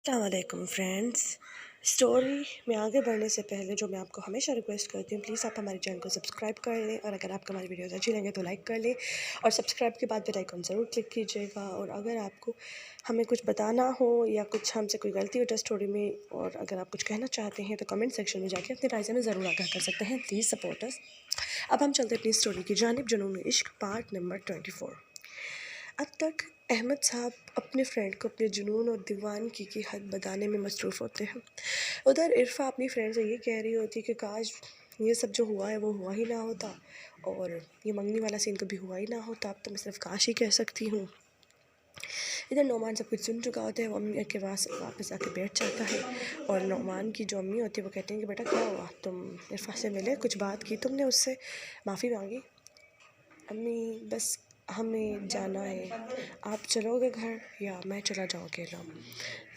अस्सलामुअलैकुम friends. Story में आगे बढ़ने से पहले जो मैं आपको हमेशा रिक्वेस्ट करती हूँ, प्लीज़ आप हमारे चैनल को सब्सक्राइब कर लें, और अगर आपको हमारी वीडियोस अच्छी लगे तो लाइक कर लें, और सब्सक्राइब के बाद बेल आइकन ज़रूर क्लिक कीजिएगा। और अगर आपको हमें कुछ बताना हो या कुछ हमसे कोई गलती हो जाए स्टोरी में, और अगर आप कुछ कहना चाहते हैं तो कमेंट सेक्शन में जाके अपनी राय से ज़रूर आगाह कर सकते हैं। Please support us. अब हम चलते अपनी स्टोरी की जानिब, जुनून इश्क पार्ट नंबर 24। अब तक अहमद साहब अपने फ्रेंड को अपने जुनून और दीवानगी की हद बताने में मसरूफ़ होते हैं। उधर इरफ़ा अपनी फ्रेंड से ये कह रही होती कि काश ये सब जो हुआ है वो हुआ ही ना होता, और ये मंगनी वाला सीन कभी हुआ ही ना होता। अब तो मैं सिर्फ काश ही कह सकती हूँ। इधर नौमान सब कुछ सुन चुका होता है। वो अम्मी के पास वापस आके बैठ जाता है, और नौमान की जो अम्मी होती है वो कहती हैं कि बेटा क्या हुआ, तुम इरफ़ा से मिले, कुछ बात की तुमने उससे, माफ़ी मांगी? अम्मी बस हमें जाना है, आप चलोगे घर या मैं चला जाऊँ अकेला?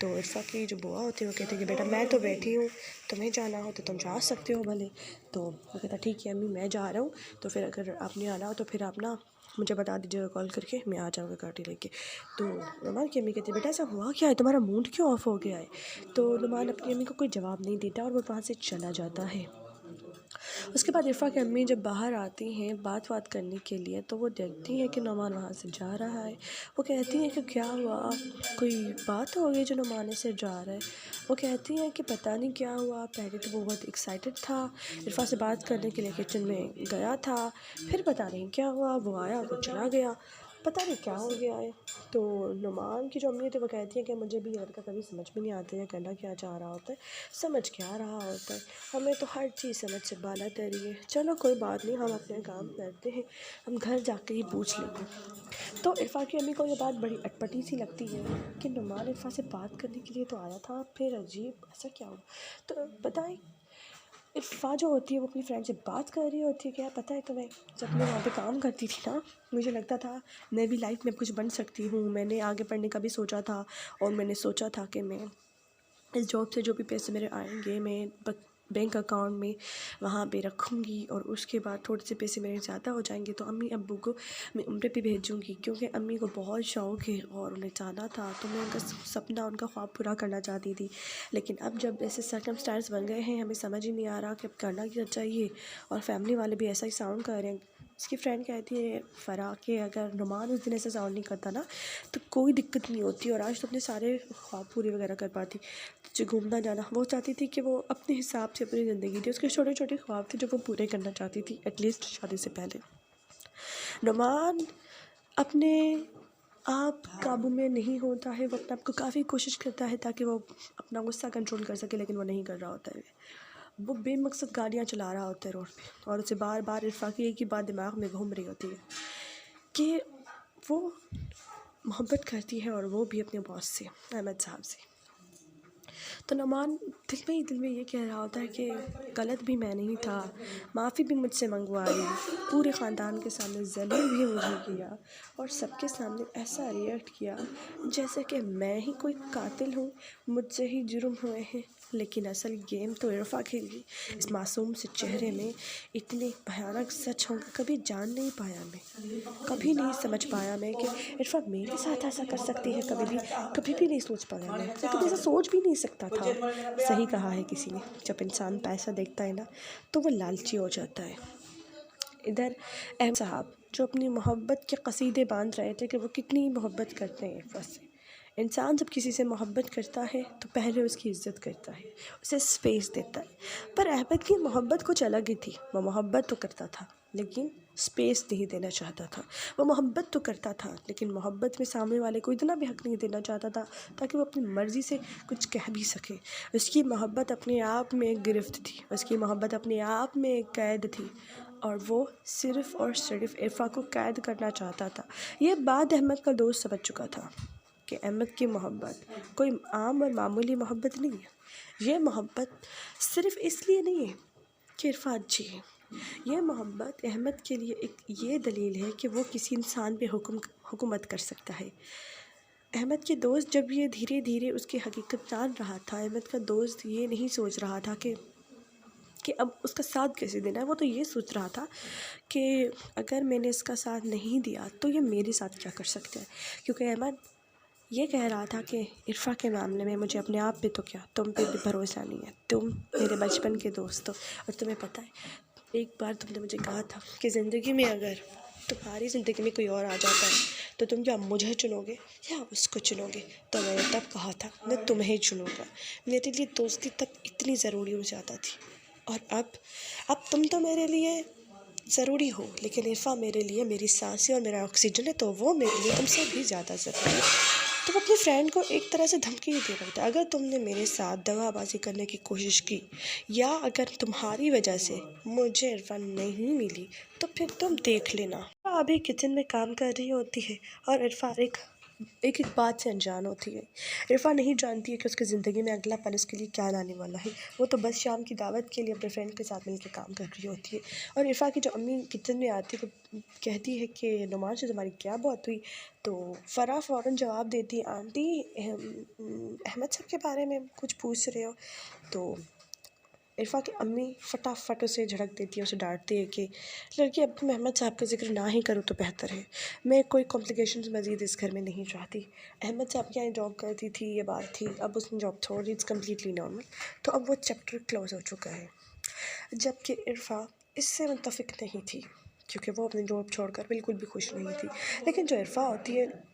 तो इरफ़ा की जो बुआ होती है वो कहती है कि बेटा मैं तो बैठी हूँ, तुम्हें जाना हो तो तुम जा सकते हो भले। तो वो कहता ठीक है अम्मी मैं जा रहा हूँ, तो फिर अगर आपने आना हो तो फिर आप ना मुझे बता दीजिएगा कॉल करके, मैं आ जाऊँगा गाड़ी लेके। तो नुमान की अम्मी कहती है बेटा ऐसा हुआ क्या है, तुम्हारा मूड क्यों ऑफ हो गया है? तो नुमान अपनी अम्मी को कोई जवाब नहीं देता और वो वहाँ से चला जाता है। उसके बाद इरफ़ा की अम्मी जब बाहर आती हैं बात करने के लिए, तो वो देखती हैं कि नुमान वहाँ से जा रहा है। वो कहती हैं कि क्या हुआ, कोई बात हो गई जो नुमान ऐसे जा रहा है? वो कहती हैं कि पता नहीं क्या हुआ, पहले तो वो बहुत एक्साइटेड था, इरफ़ा से बात करने के लिए किचन में गया था, फिर पता नहीं क्या हुआ, वो आया वो चला गया, पता नहीं क्या हो गया है। तो नुमान की जो अम्मी थी वो कहती हैं कि मुझे भी लड़का कभी समझ में नहीं आता है करना क्या चाह रहा होता है, समझ क्या रहा होता है, हमें तो हर चीज़ समझ से बाला तरी है। चलो कोई बात नहीं, हम अपने काम करते हैं, हम घर जाके ही पूछ लेंगे। तो इरफ़ा की अम्मी को ये बात बड़ी अटपटी सी लगती है कि नुमान इरफ़ा से बात करने के लिए तो आया था, फिर अजीब ऐसा क्या हुआ? तो बताएं, इरफ़ा जो होती है वो अपनी फ्रेंड से बात कर रही होती है। क्या पता है तुम्हें, जब मैं वहाँ पे काम करती थी ना, मुझे लगता था मैं भी लाइफ में कुछ बन सकती हूँ, मैंने आगे पढ़ने का भी सोचा था, और मैंने सोचा था कि मैं इस जॉब से जो भी पैसे मेरे आएंगे मैं बैंक अकाउंट में वहाँ पे रखूँगी, और उसके बाद थोड़े से पैसे मेरे ज़्यादा हो जाएंगे तो अम्मी अब्बू को मैं उम्र पे भेजूँगी, क्योंकि अम्मी को बहुत शौक़ है और उन्हें जाना था, तो मैं उनका सपना उनका ख्वाब पूरा करना चाहती थी। लेकिन अब जब ऐसे सर्कमस्टेंस बन गए हैं, हमें समझ ही नहीं आ रहा कि अब करना क्या चाहिए, और फैमिली वाले भी ऐसा ही साउंड कर रहे हैं। उसकी फ्रेंड कहती है फ़रा कि अगर नुमान उस दिन ऐसा साउंड नहीं करता ना तो कोई दिक्कत नहीं होती, और आज तो अपने सारे ख्वाब पूरे वगैरह कर पाती। जो घूमना जाना वो चाहती थी कि वो अपने हिसाब से अपनी ज़िंदगी थी, उसके छोटे छोटे ख्वाब थे जो वो पूरे करना चाहती थी एटलीस्ट शादी से पहले। नुमान अपने आप काबू में नहीं होता है, वो अपने आप को काफ़ी कोशिश करता है ताकि वो अपना गुस्सा कंट्रोल कर सके, लेकिन वो नहीं कर रहा होता है। वो बेमकसद गाड़ियाँ चला रहा होता है रोड पे, और उसे बार बार इरफ़ा की एक ही बात दिमाग में घूम रही होती है कि वो मोहब्बत करती है, और वो भी अपने बॉस से, अहमद साहब से। तो नुमान दिल में ये कह रहा होता है कि गलत भी मैं नहीं था, माफ़ी भी मुझसे मंगवाई, पूरे ख़ानदान के सामने ज़लील भी मुझे किया, और सबके सामने ऐसा रिएक्ट किया जैसे कि मैं ही कोई कातिल हूँ, मुझसे ही जुर्म हुए हैं। लेकिन असल गेम तो इरफ़ा खेली। इस मासूम से चेहरे में इतने भयानक सच होंगे कभी जान नहीं पाया मैं, कभी नहीं समझ पाया मैं कि इरफ़ा मेरे साथ ऐसा कर सकती है। कभी भी नहीं सोच पाया मैं कभी ऐसा सोच भी नहीं सकता था। सही कहा है किसी ने, जब इंसान पैसा देखता है ना तो वो लालची हो जाता है। इधर अहमद साहब जो अपनी मोहब्बत के कसीदे बांध रहे थे कि वो कितनी मोहब्बत करते हैं इरफ़ा से। इंसान जब किसी से मोहब्बत करता है तो पहले उसकी इज़्ज़त करता है, उसे स्पेस देता है। पर अहमद की मोहब्बत कुछ अलग ही थी। वो मोहब्बत तो करता था लेकिन स्पेस नहीं देना चाहता था। वो मोहब्बत तो करता था लेकिन मोहब्बत में सामने वाले को इतना भी हक़ नहीं देना चाहता था ताकि वो अपनी मर्ज़ी से कुछ कह भी सके। उसकी मोहब्बत अपने आप में एक गिरफ्त थी, उसकी मोहब्बत अपने आप में एक कैद थी, और वो सिर्फ़ और सिर्फ इरफ़ा को कैद करना चाहता था। ये बात अहमद का दोस्त समझ चुका था कि अहमद की मोहब्बत कोई आम और मामूली मोहब्बत नहीं है। ये मोहब्बत सिर्फ़ इसलिए नहीं है कि इरफ़ा अच्छी है, ये मोहब्बत अहमद के लिए एक ये दलील है कि वो किसी इंसान पे हुकूमत कर सकता है। अहमद के दोस्त जब ये धीरे धीरे उसकी हकीकत जान रहा था, अहमद का दोस्त ये नहीं सोच रहा था कि अब उसका साथ कैसे देना है। वो तो ये सोच रहा था कि अगर मैंने इसका साथ नहीं दिया तो ये मेरे साथ क्या कर सकता है, क्योंकि अहमद ये कह रहा था कि इरफ़ा के मामले में मुझे अपने आप पे तो क्या तुम पे भी भरोसा नहीं है, तुम मेरे बचपन के दोस्त हो। और तुम्हें पता है एक बार तुमने मुझे कहा था कि ज़िंदगी में अगर तुम्हारी ज़िंदगी में कोई और आ जाता है तो तुम क्या मुझे चुनोगे या उसको चुनोगे। तो मैंने तब कहा था मैं तुम्हें चुनूँगा। मेरे लिए दोस्ती तब इतनी ज़रूरी हो जाता थी। और अब तुम तो मेरे लिए ज़रूरी हो, लेकिन इरफ़ा मेरे लिए मेरी सांसें और मेरा ऑक्सीजन है, तो वो मेरे लिए तुमसे भी ज़्यादा ज़रूरी है। तो वो अपनी फ्रेंड को एक तरह से धमकी दे रहा था, अगर तुमने मेरे साथ दगाबाजी करने की कोशिश की या अगर तुम्हारी वजह से मुझे इरफ़ा नहीं मिली तो फिर तुम देख लेना। अभी किचन में काम कर रही होती है और इरफ़ा एक एक बात से अनजान होती है। इरफ़ा नहीं जानती है कि उसकी ज़िंदगी में अगला पल उसके लिए क्या लाने वाला है। वो तो बस शाम की दावत के लिए अपने फ्रेंड के साथ मिलकर काम कर रही होती है। और इरफ़ा की जो अम्मी किचन में आती है वो कहती है कि नुमान से तुम्हारी क्या बात हुई। तो फ़राह फ़ौरन जवाब देती है, आंटी अहमद साहब के बारे में कुछ पूछ रहे हो। तो इरफ़ा की अम्मी फटाफट उसे झड़क देती है, उसे डांटती है कि लड़की अब मैं अहमद साहब का जिक्र ना ही करूँ तो बेहतर है। मैं कोई कॉम्प्लिकेशंस मज़ीद इस घर में नहीं चाहती। अहमद साहब के यहाँ जॉब करती थी, ये बात थी, अब उसने जॉब छोड़ दी, इट्स कम्प्लीटली नॉर्मल। तो अब वो चैप्टर क्लोज़ हो चुका है। जबकि इरफ़ा इससे मुत्तफ़िक नहीं थी, क्योंकि वो अपनी जॉब छोड़कर बिल्कुल भी खुश नहीं थी। लेकिन जो इरफ़ा होती है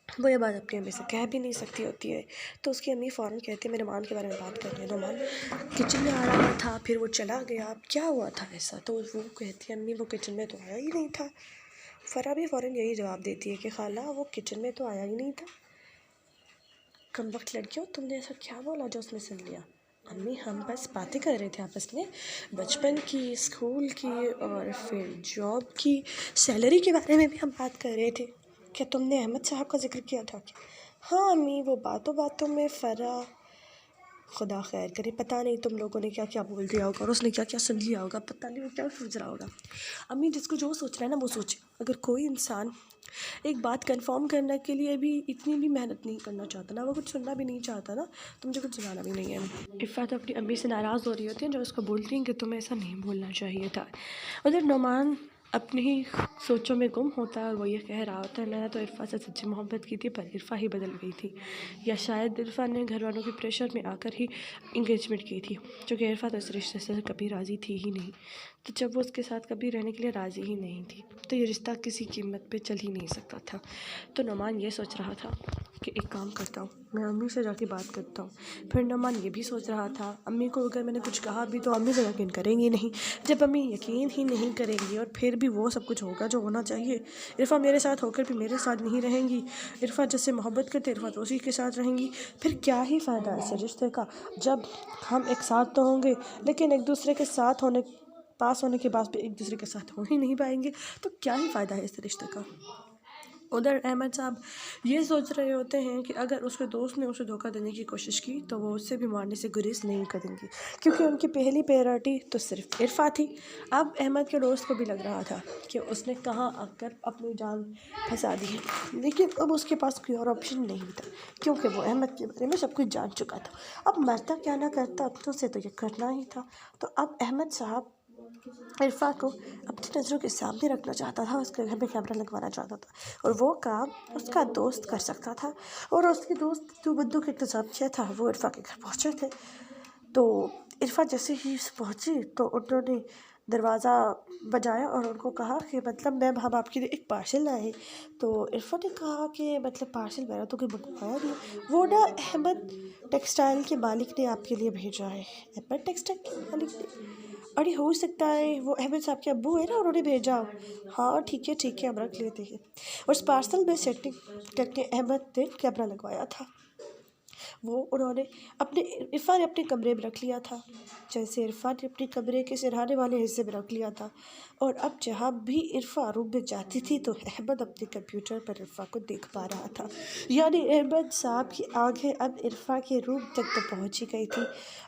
वो ये बात अपनी अम्मी से कह भी नहीं सकती होती है। तो उसकी अम्मी फ़ौरन कहती है, मेरे नुमान के बारे में बात कर रहे हैं, नुमान किचन में आ रहा था, फिर वो चला गया, अब क्या हुआ था ऐसा। तो वो कहती है, अम्मी वो किचन में तो आया ही नहीं था। फ़रा भी फ़ौरन यही जवाब देती है कि खाला वो किचन में तो आया ही नहीं था। कमबख्त लड़कियों, तुमने ऐसा क्या बोला जो उसने सुन लिया। अम्मी हम बस बातें कर रहे थे आपस में, बचपन की, स्कूल की और फिर जॉब की, सैलरी के बारे में भी हम बात कर रहे थे। क्या तुमने अहमद साहब का जिक्र किया था क्या। हाँ अम्मी, वो बातों बातों में फ़रा, खुदा खैर करे, पता नहीं तुम लोगों ने क्या क्या बोल दिया होगा और उसने क्या क्या सुन लिया होगा, पता नहीं वो क्या सोच रहा होगा। अम्मी जिसको जो सोच रहा है ना वो सोचे। अगर कोई इंसान एक बात कंफर्म करने के लिए भी इतनी भी मेहनत नहीं करना चाहता ना, वो कुछ सुनना भी नहीं चाहता ना, तो मुझे कुछ सुनाना भी नहीं है। इफ़ा तो अपनी अम्मी से नाराज़ हो रही होती है जो उसको बोलती हैं कि तुम्हें ऐसा नहीं बोलना चाहिए था। उधर नुमान अपनी ही सोचों में गुम होता है और वो ये कह रहा होता है, मैंने तो इरफ़ा से सच्ची मोहब्बत की थी पर इरफ़ा ही बदल गई थी, या शायद इरफ़ा ने घर वालों के प्रेशर में आकर ही इंगेजमेंट की थी, क्योंकि इरफ़ा तो इस रिश्ते से कभी राज़ी थी ही नहीं। तो जब वो उसके साथ कभी रहने के लिए राज़ी ही नहीं थी तो ये रिश्ता किसी कीमत पे चल ही नहीं सकता था। तो नुमान ये सोच रहा था कि एक काम करता हूँ, मैं अम्मी से जाके बात करता हूँ। फिर नुमान ये भी सोच रहा था, अम्मी को अगर मैंने कुछ कहा भी तो अम्मी तो यकीन करेंगी नहीं। जब अम्मी यकीन ही नहीं करेंगी और फिर भी वो सब कुछ होगा जो होना चाहिए, इरफ़ा मेरे साथ होकर भी मेरे साथ नहीं रहेंगी, इरफ़ा जिससे मोहब्बत करते इरफ़ा तो उसी के साथ रहेंगी, फिर क्या ही फ़ायदा ऐसे रिश्ते का। जब हम एक साथ तो होंगे लेकिन एक दूसरे के साथ पास होने के बाद भी एक दूसरे के साथ हो ही नहीं पाएंगे, तो क्या ही फ़ायदा है इस रिश्ते का। उधर अहमद साहब ये सोच रहे होते हैं कि अगर उसके दोस्त ने उसे धोखा देने की कोशिश की तो वो उससे भी मारने से गुरेज नहीं करेंगी, क्योंकि उनकी पहली प्रायोरिटी तो सिर्फ इरफ़ा थी। अब अहमद के दोस्त को भी लग रहा था कि उसने कहाँ आकर अपनी जान फंसा दी है, लेकिन अब उसके पास कोई और ऑप्शन नहीं था, क्योंकि वो अहमद के बारे में सब कुछ जान चुका था। अब मरता क्या ना करता, अब तो उसे तो ये करना ही था। तो अब अहमद साहब इरफ़ा को अपनी नज़रों के सामने रखना चाहता था, उसके घर में कैमरा लगवाना चाहता था और वो काम उसका दोस्त कर सकता था। और उसके दोस्त जो बंदूक के इंतज़ाम किया था वो इरफ़ा के घर पहुँचे थे। तो इरफ़ा जैसे ही पहुँची तो उन्होंने दरवाज़ा बजाया और उनको कहा कि मतलब मैम हम आपके लिए एक पार्सल लाए हैं। तो इरफ़ा ने कहा कि मतलब पार्सल मैंने तो कोई मंगवाया नहीं, वो ना अहमद टेक्सटाइल के मालिक ने आपके लिए भेजा है। अहमद टेक्सटाइल के मालिक ने, अरे हो सकता है वो अहमद साहब के अब्बू है ना, उन्होंने भेजा हो। हाँ ठीक है हम रख लेते हैं। और उस पार्सल में सेटिंग करके अहमद ने कैमरा लगवाया था, वो उन्होंने अपने इरफ़ा ने अपने कमरे में रख लिया था, जैसे इरफ़ा ने अपने कमरे के सिरहाने वाले हिस्से में रख लिया था। और अब जहाँ भी इरफ़ा रूम में जाती थी तो अहमद अपने कंप्यूटर पर इरफ़ा को देख पा रहा था, यानी अहमद साहब की आंखें अब इरफ़ा के रूम तक तो पहुँच ही गई थी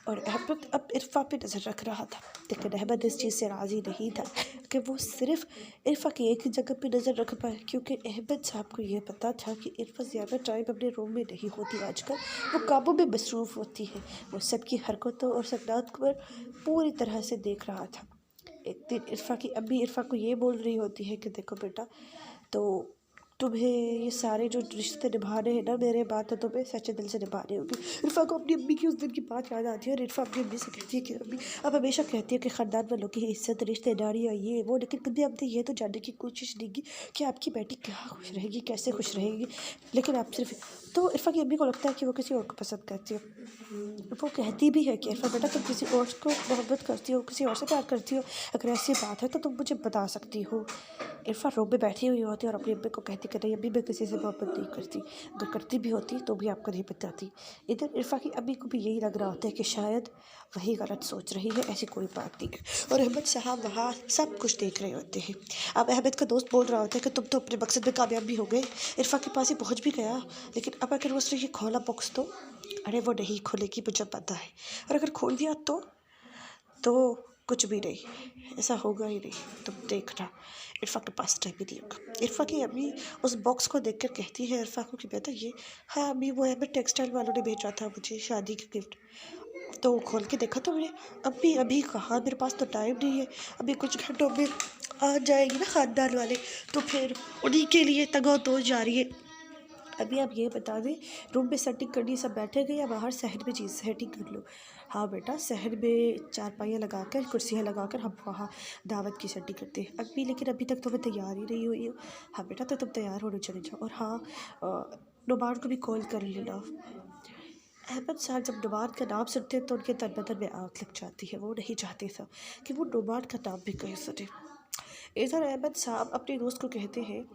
और अहमद अब इरफ़ा पे नज़र रख रहा था। लेकिन अहमद इस चीज़ से राज़ी नहीं था कि वो सिर्फ़ इरफ़ा की एक ही जगह पे नज़र रख पाए, क्योंकि अहमद साहब को ये पता था कि इरफ़ा ज़्यादा टाइम अपने रूम में नहीं होती आजकल, वो कामों में मसरूफ़ होती है। वो सबकी हरकतों और सकनात पर पूरी तरह से देख रहा था। एक दिन इरफ़ा की अम्मी इरफ़ा को ये बोल रही होती है कि देखो बेटा, तो तुम्हें ये सारे जो रिश्ते निभाने हैं ना, मेरे बात तो तुम्हें सच्चे दिल से निभाने होगी। इरफा को अपनी अम्मी की उस दिन की बात याद आती है और इरफा अपनी अम्मी से कहती है कि अम्मी, अब हमेशा कहती है कि ख़ानदान वालों की इज्जत, रिश्तेदारी और ये वो, लेकिन कभी हमने ये तो जानने की कोशिश नहीं की कि आपकी बेटी क्या खुश रहेगी, कैसे खुश रहेगी। लेकिन आप सिर्फ तो इरफा की अम्मी को लगता है कि वो किसी और को पसंद करती है। वो कहती भी है कि इरफा बेटा, तुम किसी और को मोहब्बत करती हो, किसी और से प्यार करती हो, अगर ऐसी बात है तो तुम मुझे बता सकती हो। इरफा रो में बैठी हुई होती और अपनी अम्मी को कहती कि नहीं, अभी मैं किसी से मोहब्बत नहीं करती, अगर करती भी होती तो भी आपको नहीं बताती। इधर इरफा की अम्मी को भी यही लग रहा होता है कि शायद वही गलत सोच रही है, ऐसी कोई बात नहीं है। और अहमद साहब वहाँ सब कुछ देख रहे होते हैं। अब अहमद का दोस्त बोल रहा होता है कि तुम तो अपने मकसद में कामयाब भी हो गए, इरफा के पास ही पहुँच भी गया, लेकिन अब अगर उसने ये खोला बॉक्स तो, अरे वो नहीं खोलेगी, मुझे पता है, और अगर खोल दिया तो कुछ भी नहीं, ऐसा होगा ही नहीं, तुम देखना, इरफा के पास टाइम भी नहीं होगा। इरफा की अम्मी उस बॉक्स को देखकर कहती है इरफा को कि बेटा ये, हाँ अम्मी वो अहमद टेक्सटाइल वालों ने भेजा था मुझे शादी की गिफ्ट, तो खोल के देखा तो मैंने, अम्मी अभी कहाँ, मेरे पास तो टाइम नहीं है, अभी कुछ घंटों में आ जाएगी ना ख़ानदान वाले, तो फिर उन्हीं के लिए तगो तो जा रही है। अभी आप ये बता दें, रूम पे सेटिंग करनी सब बैठे गए या बाहर शहर में चीज़ सेटिंग कर लो। हाँ बेटा, शहर में चारपाइयाँ लगाकर, कुर्सियाँ लगाकर हम वहाँ दावत की सेटिंग करते हैं। अभी लेकिन अभी तक तो मैं तैयार ही नहीं हुई हूँ। हाँ बेटा, तो तुम तैयार होने चले जाओ। और हाँ, नुमान को भी कॉल कर लेना। अहमद साहब जब नुमान का नाम सुनते हैं तो उनके तन बदन में आग लग जाती है। वो नहीं चाहते था कि वो नुमान का नाम भी कहीं सुने। इधर अहमद साहब अपने दोस्त को कहते हैं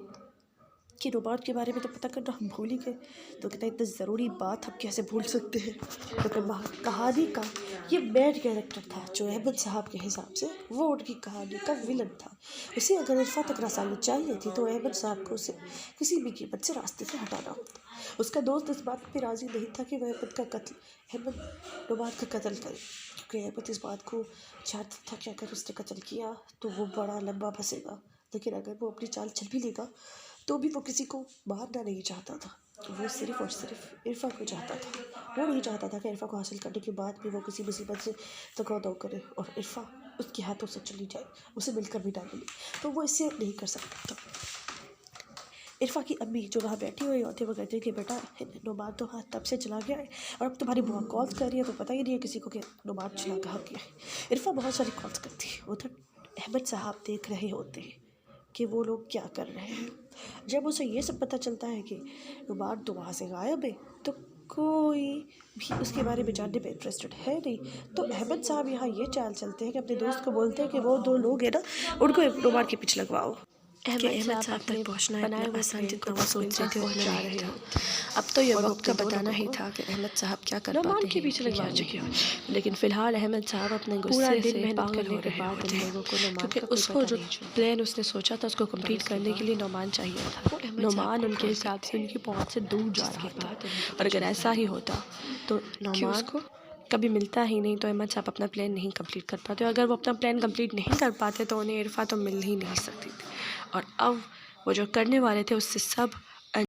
कि नुमान के बारे में तो पता करना हम भूल ही गए, तो कहता है इतनी ज़रूरी बात हम कैसे भूल सकते हैं। तो फिर कहानी का ये मेन कैरेक्टर था जो अहमद साहब के हिसाब से वो उनकी कहानी का विलन था। उसे अगर इरफा तक रसानी चाहिए थी तो अहमद साहब को उसे किसी भी कीमत से रास्ते से हटाना होता। उसका दोस्त इस बात पर राज़ी नहीं था कि वह अहमद नुमान का कत्ल करे, क्योंकि अहमद इस बात को जानता था कि अगर उसने कत्ल किया तो वो बड़ा लंबा फंसेगा, लेकिन अगर वो अपनी चाल चल भी लेगा तो भी वो किसी को मारना नहीं चाहता था। वो सिर्फ़ और सिर्फ इरफा को चाहता था। वो नहीं चाहता था कि इरफा को हासिल करने के बाद भी वो किसी मुसीबत से दगा-दौ करे और इरफा उसके हाथों से चली जाए, उसे मिलकर भी ना मिले, तो वो इससे नहीं कर सकता था। इरफा की अम्मी जो वहाँ बैठी हुई होती है वो कहती है कि बेटा नुमान तो हाँ तब से चला गया है और अब तुम्हारी बुआ कॉल्स कर रही है तो पता ही नहीं है किसी को कि नुमान चला कहाँ गया है। इरफा बहुत सारी कॉल्स करती है। उधर अहमद साहब देख रहे होते हैं कि वो लोग क्या कर रहे हैं। जब उसे ये सब पता चलता है कि नुमान तो वहाँ से गायब है, तो कोई भी उसके बारे में जानने में इंटरेस्टेड है नहीं, तो अहमद साहब यहाँ ये चाल चलते हैं कि अपने दोस्त को बोलते हैं कि वो दो लोग हैं ना, उनको नुमान के पीछे लगवाओ। अहमद साहब तक पहुँचना है इतना आसान जितना वो सोच रहे थे वो जा रहे हो। अब तो ये वक्त का बताना ही था कि अहमद साहब क्या कर पाते हैं, पीछे लगवा चुके। लेकिन फ़िलहाल अहमद साहब अपने गुस्से से पागल हो रहे होते हैं, क्योंकि उसको जो प्लान उसने सोचा था उसको कंप्लीट करने के लिए नुमान चाहिए था। नुमान उनके हिसाब से उनकी पहुँच से दूर जा रहा था, और अगर ऐसा ही होता तो नुमान को कभी मिलता ही नहीं, तो अहमद साहब अपना प्लान नहीं कंप्लीट कर पाते। अगर वो अपना प्लान कंप्लीट नहीं कर पाते तो उन्हें इरफा तो मिल ही नहीं सकती थी। और अब वो जो करने वाले थे उससे सब